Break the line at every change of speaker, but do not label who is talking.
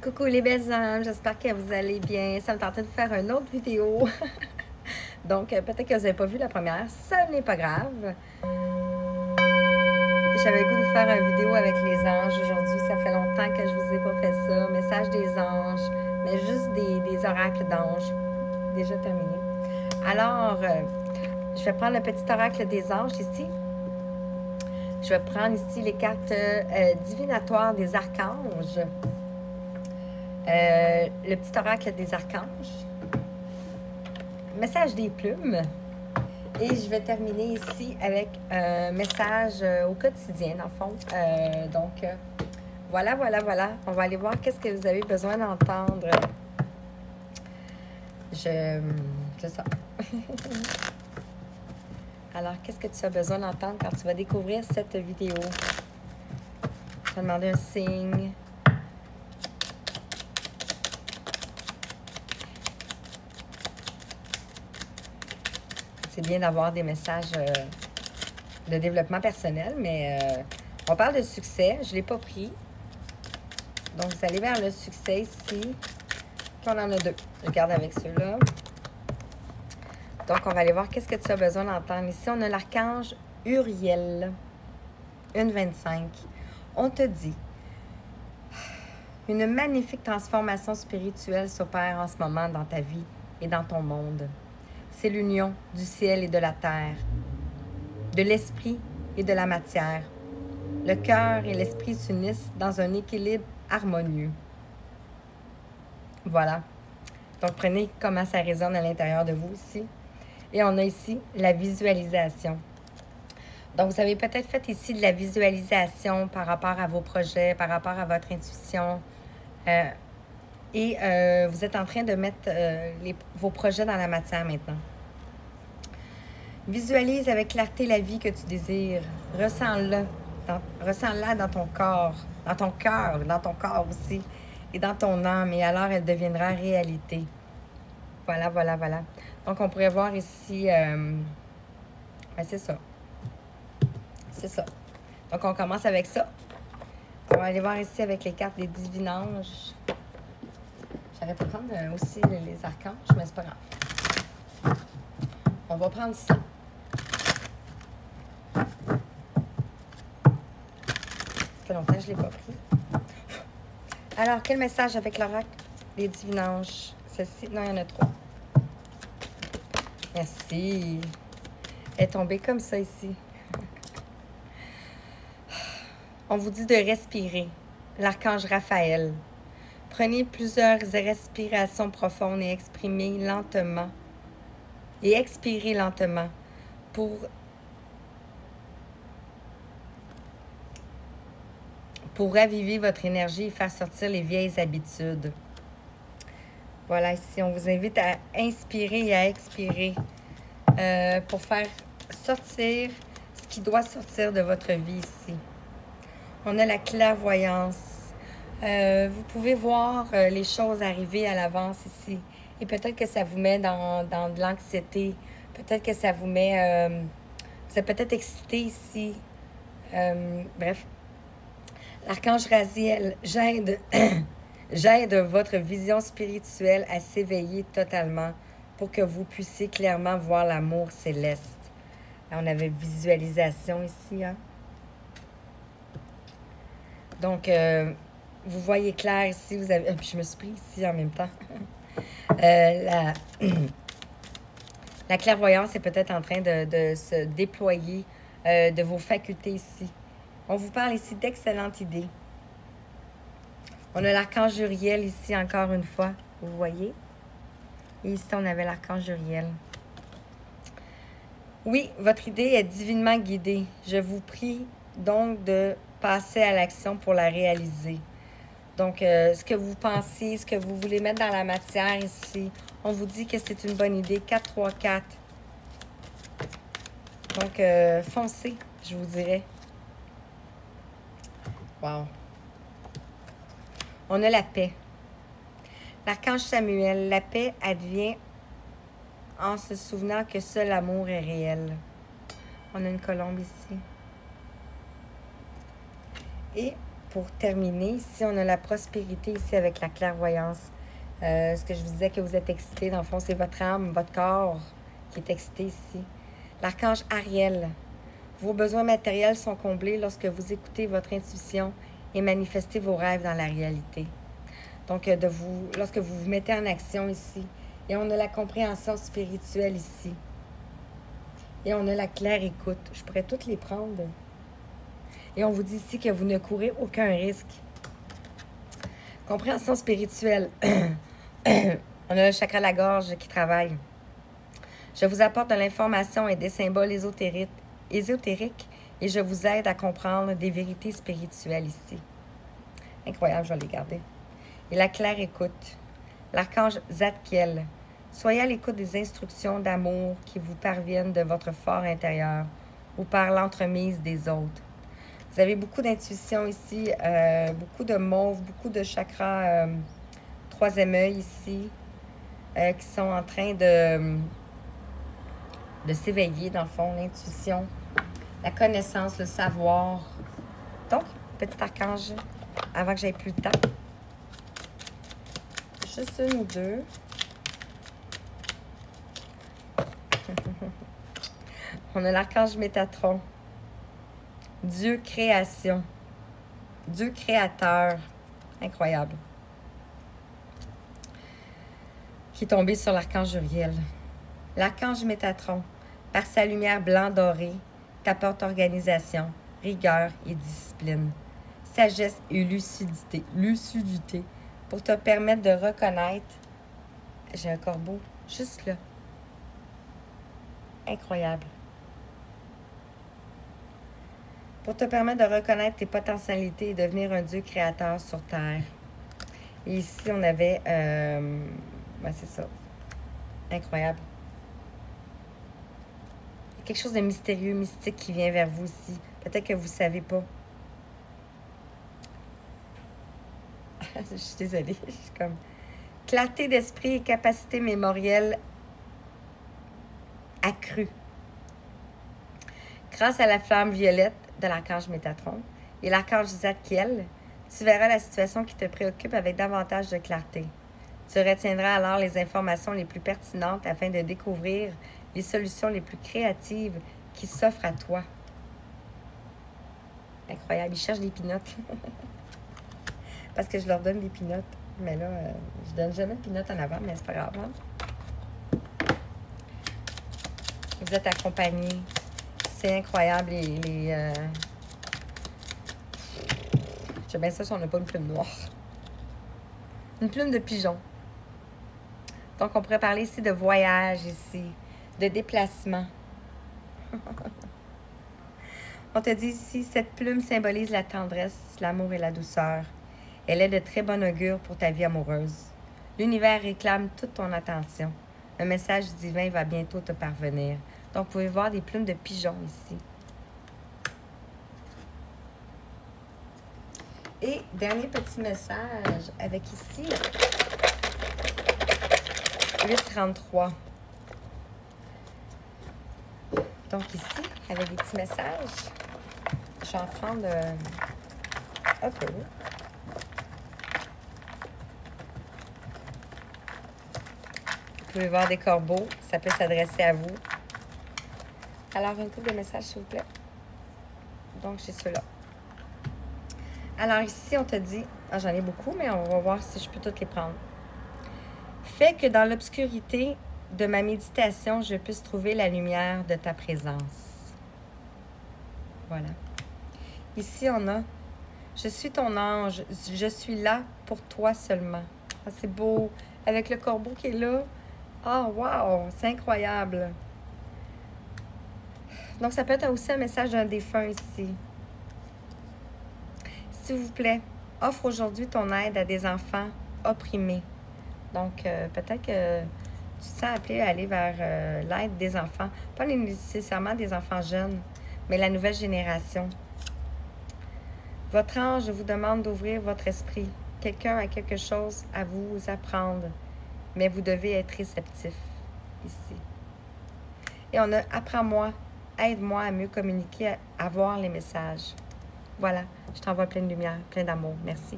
Coucou les belles âmes, j'espère que vous allez bien. Ça me tentait de faire une autre vidéo. Donc, peut-être que vous n'avez pas vu la première. Ça n'est pas grave. J'avais le goût de faire une vidéo avec les anges aujourd'hui. Ça fait longtemps que je vous ai pas fait ça. Message des anges, mais juste des oracles d'anges. Déjà terminé. Alors, je vais prendre le petit oracle des anges ici. Je vais prendre ici les cartes divinatoires des archanges. Le petit oracle des archanges. Message des plumes. Et je vais terminer ici avec un message au quotidien, dans le fond. Voilà. On va aller voir qu'est-ce que vous avez besoin d'entendre. C'est ça. Alors, qu'est-ce que tu as besoin d'entendre quand tu vas découvrir cette vidéo? Je vais demander un signe. C'est bien d'avoir des messages de développement personnel, mais on parle de succès. Je ne l'ai pas pris. Donc, vous allez vers le succès ici. Puis, on en a deux. Je garde avec ceux-là. Donc, on va aller voir qu'est-ce que tu as besoin d'entendre. Ici, on a l'archange Uriel. 1,25. On te dit, une magnifique transformation spirituelle s'opère en ce moment dans ta vie et dans ton monde. C'est l'union du ciel et de la terre, de l'esprit et de la matière. Le cœur et l'esprit s'unissent dans un équilibre harmonieux. Voilà. Donc, prenez comment ça résonne à l'intérieur de vous ici. Et on a ici la visualisation. Donc, vous avez peut-être fait ici de la visualisation par rapport à vos projets, par rapport à votre intuition. Vous êtes en train de mettre vos projets dans la matière maintenant. Visualise avec clarté la vie que tu désires. Ressens-la. Ressens-la dans ton corps, dans ton cœur, dans ton corps aussi, et dans ton âme. Et alors, elle deviendra réalité. Voilà. Donc, on pourrait voir ici... c'est ça. C'est ça. Donc, on commence avec ça. On va aller voir ici avec les cartes des divinanges. J'aurais pu prendre aussi les archanges, mais c'est pas grave. On va prendre ça. Ça fait longtemps que je ne l'ai pas pris. Alors, quel message avec l'oracle des divinanges? Celle-ci, non, il y en a trois. Merci. Elle est tombée comme ça ici. On vous dit de respirer. L'archange Raphaël. Prenez plusieurs respirations profondes et exprimez lentement. Et expirez lentement pour raviver votre énergie et faire sortir les vieilles habitudes. Voilà, ici, on vous invite à inspirer et à expirer pour faire sortir ce qui doit sortir de votre vie ici. On a la clairvoyance. Vous pouvez voir les choses arriver à l'avance ici. Et peut-être que ça vous met dans de l'anxiété. Peut-être que ça vous met... vous êtes peut-être excité ici. Bref. L'archange Raziel, j'aide votre vision spirituelle à s'éveiller totalement pour que vous puissiez clairement voir l'amour céleste. Là, on avait visualisation ici, hein? Donc, vous voyez clair ici. Vous avez, je me suis pris ici en même temps. La clairvoyance est peut-être en train de se déployer de vos facultés ici. On vous parle ici d'excellentes idées. On a l'archange Uriel ici encore une fois. Vous voyez? Et ici, on avait l'archange Uriel. Oui, votre idée est divinement guidée. Je vous prie donc de passer à l'action pour la réaliser. Donc, ce que vous pensez, ce que vous voulez mettre dans la matière ici, on vous dit que c'est une bonne idée. 4, 3, 4. Donc, foncez, je vous dirais. Wow. On a la paix. L'archange Samuel, la paix advient en se souvenant que seul l'amour est réel. On a une colombe ici. Et pour terminer, ici, on a la prospérité ici avec la clairvoyance. Ce que je vous disais que vous êtes excité, dans le fond, c'est votre âme, votre corps qui est excité ici. L'archange Ariel. Vos besoins matériels sont comblés lorsque vous écoutez votre intuition et manifestez vos rêves dans la réalité. Donc, lorsque vous vous mettez en action ici. Et on a la compréhension spirituelle ici. Et on a la claire écoute. Je pourrais toutes les prendre. Et on vous dit ici que vous ne courez aucun risque. Compréhension spirituelle. On a le chakra de la gorge qui travaille. Je vous apporte de l'information et des symboles ésotériques et je vous aide à comprendre des vérités spirituelles ici. Incroyable, je vais les garder. Et la claire écoute. L'archange Zadkiel. Soyez à l'écoute des instructions d'amour qui vous parviennent de votre fort intérieur ou par l'entremise des autres. Vous avez beaucoup d'intuition ici, beaucoup de mauve, beaucoup de chakras troisième œil ici, qui sont en train de s'éveiller, dans le fond, l'intuition, la connaissance, le savoir. Donc, petit archange, avant que j'aie plus de temps. Juste une ou deux. On a l'archange Métatron. Dieu création. Dieu créateur. Incroyable. Qui est tombé sur l'archange Uriel. L'archange Métatron, par sa lumière blanc-dorée, t'apporte organisation, rigueur et discipline, sagesse et lucidité pour te permettre de reconnaître. J'ai un corbeau juste là. Incroyable. Pour te permettre de reconnaître tes potentialités et devenir un Dieu créateur sur Terre. Et ici, on avait... c'est ça. Incroyable. Il y a quelque chose de mystérieux, mystique qui vient vers vous ici. Peut-être que vous ne savez pas. Je suis désolée. Je suis comme... Clarté d'esprit et capacité mémorielle accrue. Grâce à la flamme violette de l'archange Métatron et l'archange Zadkiel, tu verras la situation qui te préoccupe avec davantage de clarté. Tu retiendras alors les informations les plus pertinentes afin de découvrir les solutions les plus créatives qui s'offrent à toi. Incroyable, ils cherchent des pinottes. Parce que je leur donne des pinottes. Mais là, je donne jamais de pinottes en avant, mais c'est pas grave. Hein? Vous êtes accompagnés. C'est incroyable. J'aime bien ça si on n'a pas une plume noire. Une plume de pigeon. Donc, on pourrait parler ici de voyage, ici, de déplacement. On te dit ici, cette plume symbolise la tendresse, l'amour et la douceur. Elle est de très bon augure pour ta vie amoureuse. L'univers réclame toute ton attention. Un message divin va bientôt te parvenir. Donc, vous pouvez voir des plumes de pigeons ici. Et dernier petit message avec ici, 833. Donc ici, avec des petits messages, je vais en prendre un peu. Vous pouvez voir des corbeaux, ça peut s'adresser à vous. Alors, une couple de messages, s'il vous plaît. Donc, j'ai ceux-là. Alors, ici, on te dit... j'en ai beaucoup, mais on va voir si je peux toutes les prendre. Fais que dans l'obscurité de ma méditation, je puisse trouver la lumière de ta présence. Voilà. Ici, on a... Je suis ton ange. Je suis là pour toi seulement. Ah, c'est beau. Avec le corbeau qui est là. Ah, wow! C'est incroyable. Donc, ça peut être aussi un message d'un défunt ici. S'il vous plaît, offre aujourd'hui ton aide à des enfants opprimés. Donc, peut-être que tu te sens appelé à aller vers l'aide des enfants. Pas nécessairement des enfants jeunes, mais la nouvelle génération. Votre ange vous demande d'ouvrir votre esprit. Quelqu'un a quelque chose à vous apprendre, mais vous devez être réceptif ici. Et on a « Apprends-moi, aide-moi à mieux communiquer, à voir les messages. » Voilà, je t'envoie plein de lumière, plein d'amour. Merci.